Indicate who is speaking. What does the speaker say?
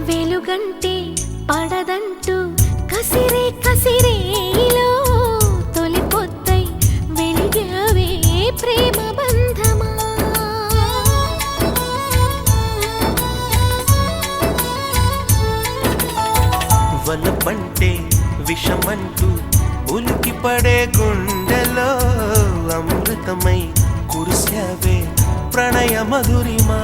Speaker 1: వెలుగంటే పడదంటూ కసిరే కసిరేలో తొలి పొద్దై వెలిగావే ప్రేమ బంధమా.
Speaker 2: వలపంటే విషమంటూ ఉలికి పడే గుండెలో అమృతమై కురిసావే ప్రణయ మధురిమా.